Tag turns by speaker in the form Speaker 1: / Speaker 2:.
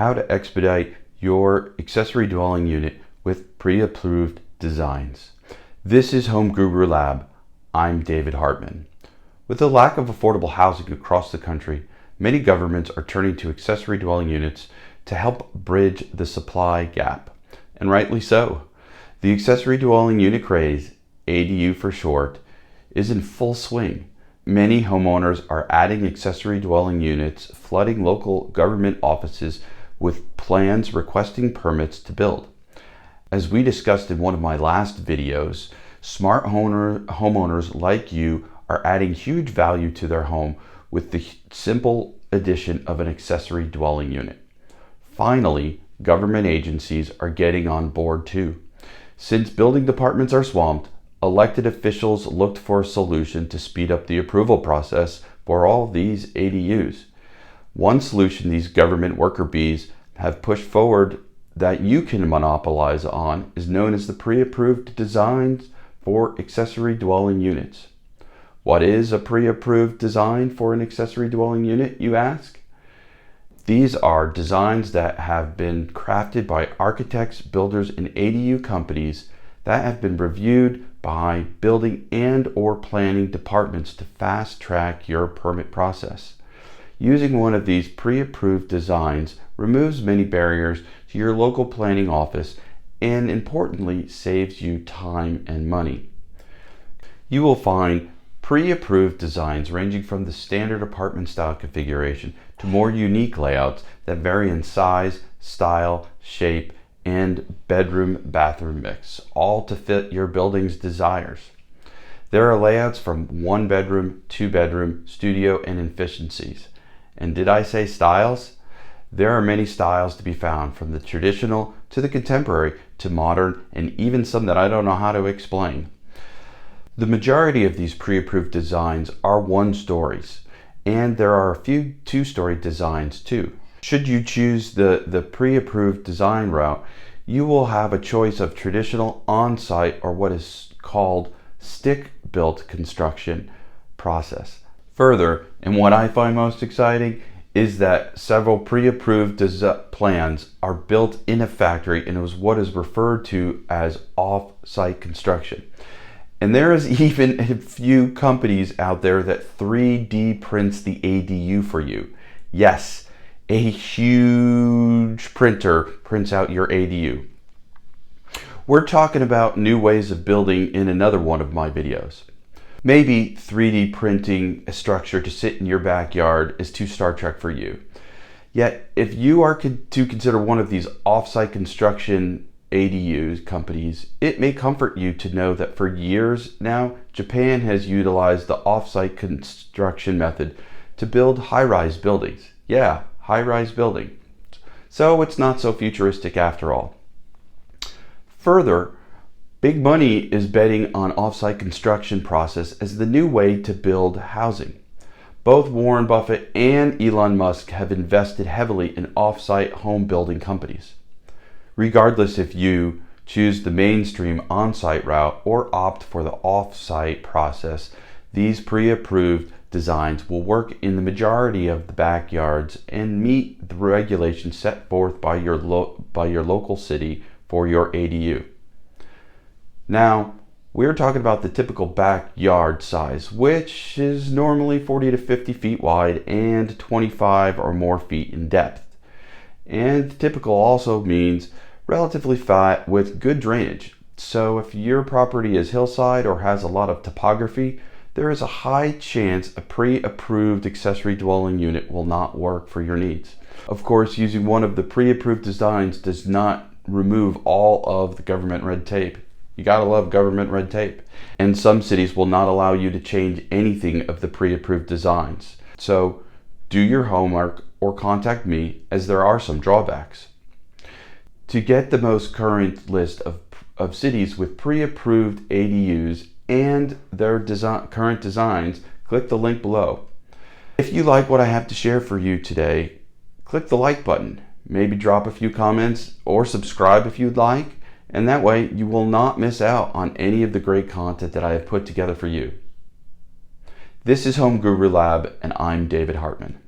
Speaker 1: How to expedite your accessory dwelling unit with pre-approved designs. This is Home Guru Lab. I'm David Hartman. With the lack of affordable housing across the country, many governments are turning to accessory dwelling units to help bridge the supply gap, and rightly so. The accessory dwelling unit craze, ADU for short, is in full swing. Many homeowners are adding accessory dwelling units, flooding local government offices with plans requesting permits to build. As we discussed in one of my last videos, smart homeowners like you are adding huge value to their home with the simple addition of an accessory dwelling unit. Finally, government agencies are getting on board too. Since building departments are swamped, elected officials looked for a solution to speed up the approval process for all these ADUs. One solution these government worker bees have pushed forward that you can monopolize on is known as the pre-approved designs for accessory dwelling units. What is a pre-approved design for an accessory dwelling unit, you ask? These are designs that have been crafted by architects, builders, and ADU companies that have been reviewed by building and or planning departments to fast track your permit process. Using one of these pre-approved designs removes many barriers to your local planning office and importantly saves you time and money. You will find pre-approved designs ranging from the standard apartment style configuration to more unique layouts that vary in size, style, shape, and bedroom-bathroom mix, all to fit your building's desires. There are layouts from 1 bedroom, 2 bedroom, studio, and efficiencies. And did I say styles? There are many styles to be found, from the traditional to the contemporary to modern, and even some that I don't know how to explain. The majority of these pre-approved designs are 1-stories, and there are a few 2-story designs too. Should you choose the pre-approved design route, you will have a choice of traditional on-site or what is called stick-built construction process. Further, and what I find most exciting, is that several pre-approved plans are built in a factory and is what is referred to as off-site construction. And there is even a few companies out there that 3D prints the ADU for you. Yes, a huge printer prints out your ADU. We're talking about new ways of building in another one of my videos. Maybe 3D printing a structure to sit in your backyard is too Star Trek for you. Yet, if you are to consider one of these off-site construction ADU companies, it may comfort you to know that for years now, Japan has utilized the off-site construction method to build high-rise buildings. Yeah, high-rise building. So it's not so futuristic after all. Further, big money is betting on off-site construction process as the new way to build housing. Both Warren Buffett and Elon Musk have invested heavily in off-site home building companies. Regardless if you choose the mainstream on-site route or opt for the off-site process, these pre-approved designs will work in the majority of the backyards and meet the regulations set forth by your local city for your ADU. Now, we're talking about the typical backyard size, which is normally 40 to 50 feet wide and 25 or more feet in depth. And typical also means relatively flat with good drainage. So if your property is hillside or has a lot of topography, there is a high chance a pre-approved accessory dwelling unit will not work for your needs. Of course, using one of the pre-approved designs does not remove all of the government red tape. You gotta love government red tape. And some cities will not allow you to change anything of the pre-approved designs. So do your homework or contact me, as there are some drawbacks. To get the most current list of cities with pre-approved ADUs and their current designs, click the link below. If you like what I have to share for you today, click the like button. Maybe drop a few comments or subscribe if you'd like, and that way you will not miss out on any of the great content that I have put together for you. This is Home Guru Lab, and I'm David Hartman.